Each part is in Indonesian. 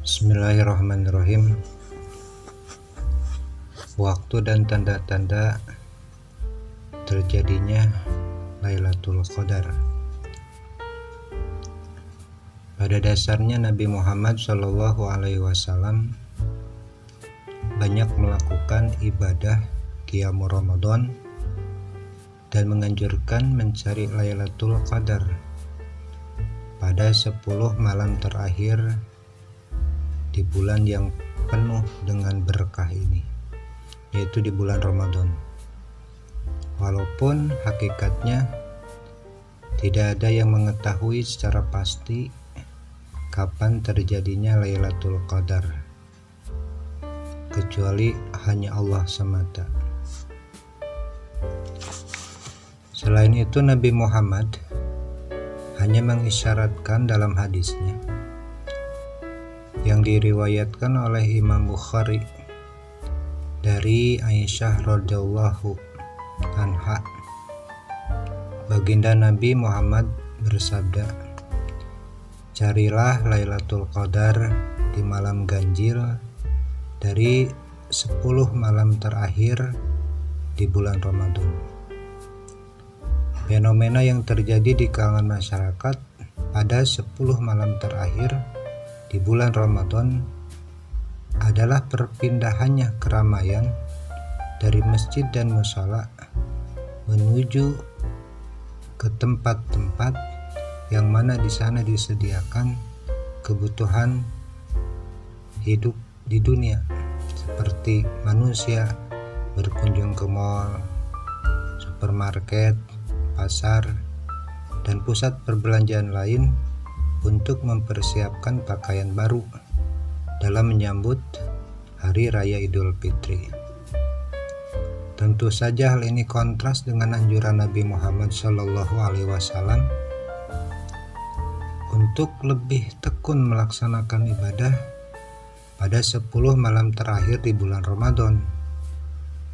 Bismillahirrahmanirrahim. Waktu dan tanda-tanda terjadinya Lailatul Qadar. Pada dasarnya Nabi Muhammad SAW banyak melakukan ibadah qiyamul Ramadan dan menganjurkan mencari Lailatul Qadar pada 10 malam terakhir di bulan yang penuh dengan berkah ini, yaitu di bulan Ramadan. Walaupun hakikatnya tidak ada yang mengetahui secara pasti kapan terjadinya Lailatul Qadar, kecuali hanya Allah semata. Selain itu, Nabi Muhammad hanya mengisyaratkan dalam hadisnya yang diriwayatkan oleh Imam Bukhari dari Aisyah radhiyallahu anha. Baginda Nabi Muhammad bersabda, "Carilah Lailatul Qadar di malam ganjil dari 10 malam terakhir di bulan Ramadan." Fenomena yang terjadi di kalangan masyarakat pada 10 malam terakhir di bulan Ramadan adalah perpindahannya keramaian dari masjid dan musala menuju ke tempat-tempat yang mana di sana disediakan kebutuhan hidup di dunia, seperti manusia berkunjung ke mal, supermarket, pasar, dan pusat perbelanjaan lain untuk mempersiapkan pakaian baru dalam menyambut Hari Raya Idul Fitri. Tentu saja hal ini kontras dengan anjuran Nabi Muhammad SAW untuk lebih tekun melaksanakan ibadah pada 10 malam terakhir di bulan Ramadan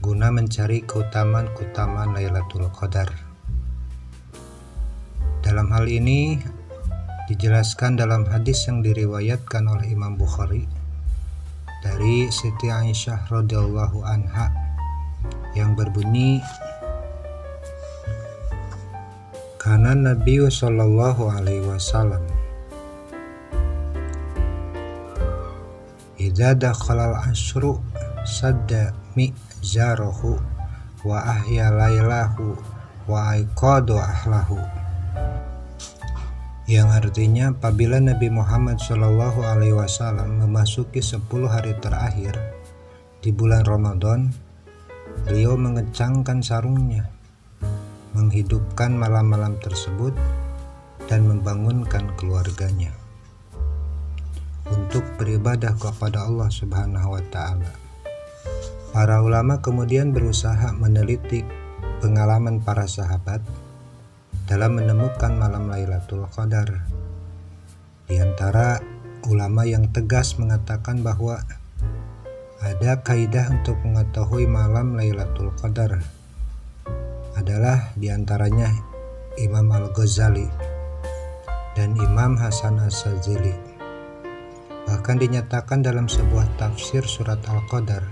guna mencari keutamaan Lailatul Qadar. Dalam hal ini dijelaskan dalam hadis yang diriwayatkan oleh Imam Bukhari dari Siti Aisyah radhiyallahu anha yang berbunyi, "Kana Nabi sallallahu alaihi wasallam idza dakhala al-ashru sadda mi'zarahu wa ahya lailahu wa aiqadu ahlahu." Yang artinya, apabila Nabi Muhammad SAW memasuki 10 hari terakhir di bulan Ramadan, beliau mengecangkan sarungnya, menghidupkan malam-malam tersebut dan membangunkan keluarganya untuk beribadah kepada Allah Subhanahu wa Ta'ala. Para ulama kemudian berusaha meneliti pengalaman para sahabat dalam menemukan malam Lailatul Qadar. Di antara ulama yang tegas mengatakan bahwa ada kaidah untuk mengetahui malam Lailatul Qadar adalah diantaranya Imam Al-Ghazali dan Imam Hasan As-Sazili. Bahkan dinyatakan dalam sebuah tafsir surat Al-Qadar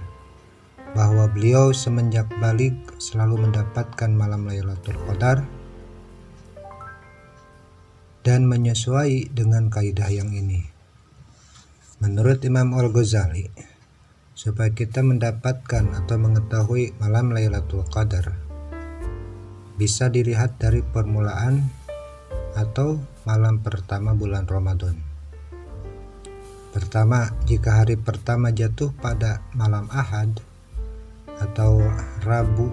bahwa beliau semenjak balik selalu mendapatkan malam Lailatul Qadar dan menyesuai dengan kaidah yang ini. Menurut Imam Al-Ghazali, supaya kita mendapatkan atau mengetahui malam Lailatul Qadar bisa dilihat dari permulaan atau malam pertama bulan Ramadan. Pertama, jika hari pertama jatuh pada malam Ahad atau Rabu,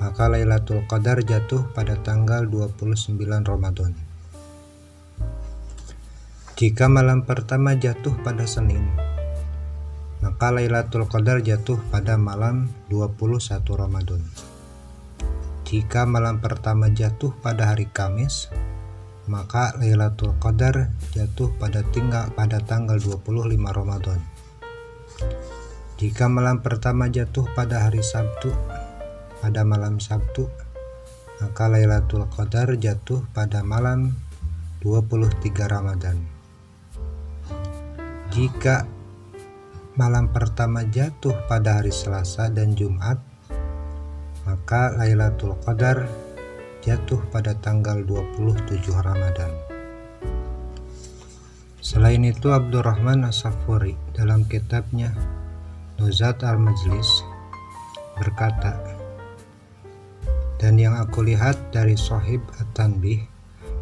maka Lailatul Qadar jatuh pada tanggal 29 Ramadan. Jika malam pertama jatuh pada Senin, maka Lailatul Qadar jatuh pada malam 21 Ramadan. Jika malam pertama jatuh pada hari Kamis, maka Lailatul Qadar jatuh pada tanggal 25 Ramadan. Jika malam pertama jatuh pada hari Sabtu, pada malam Sabtu, maka Lailatul Qadar jatuh pada malam 23 Ramadan. Jika malam pertama jatuh pada hari Selasa dan Jumat, maka Lailatul Qadar jatuh pada tanggal 27 Ramadan. Selain itu, Abdurrahman As-Safuri dalam kitabnya Nuzhat al-Majlis berkata, dan yang aku lihat dari Shahib At-Tanbih,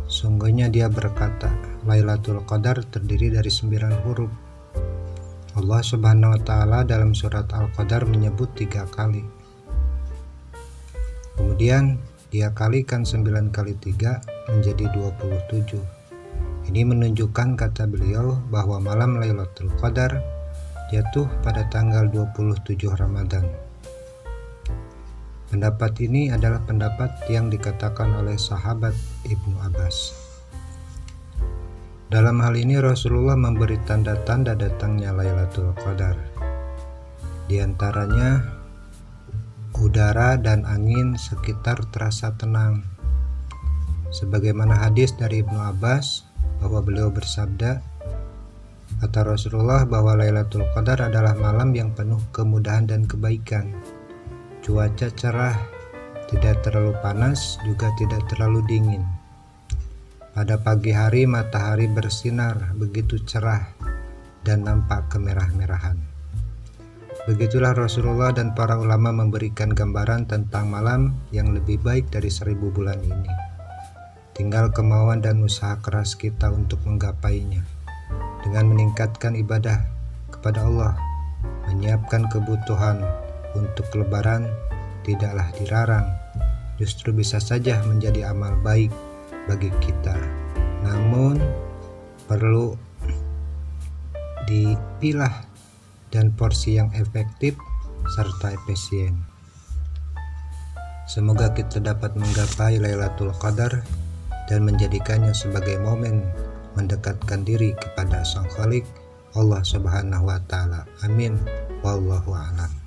sungguhnya dia berkata, Lailatul Qadar terdiri dari 9 huruf. Allah Subhanahu wa Ta'ala dalam surat Al-Qadar menyebut 3 kali. Kemudian dia kalikan 9 kali 3 menjadi 27. Ini menunjukkan, kata beliau, bahwa malam Lailatul Qadar jatuh pada tanggal 27 Ramadan. Pendapat ini adalah pendapat yang dikatakan oleh sahabat Ibnu Abbas. Dalam hal ini Rasulullah memberi tanda-tanda datangnya Lailatul Qadar. Di antaranya, udara dan angin sekitar terasa tenang. Sebagaimana hadis dari Ibnu Abbas bahwa beliau bersabda, kata Rasulullah bahwa Lailatul Qadar adalah malam yang penuh kemudahan dan kebaikan. Cuaca cerah, tidak terlalu panas, juga tidak terlalu dingin. Pada pagi hari matahari bersinar begitu cerah dan nampak kemerah-merahan. Begitulah Rasulullah dan para ulama memberikan gambaran tentang malam yang lebih baik dari 1000 bulan ini. Tinggal kemauan dan usaha keras kita untuk menggapainya. Dengan meningkatkan ibadah kepada Allah, menyiapkan kebutuhan untuk lebaran tidaklah dilarang. Justru bisa saja menjadi amal baik bagi kita. Namun perlu dipilah dan porsi yang efektif serta efisien. Semoga kita dapat menggapai Lailatul Qadar dan menjadikannya sebagai momen mendekatkan diri kepada Sang Khalik Allah Subhanahu wa Ta'ala. Amin. Wallahu a'lam.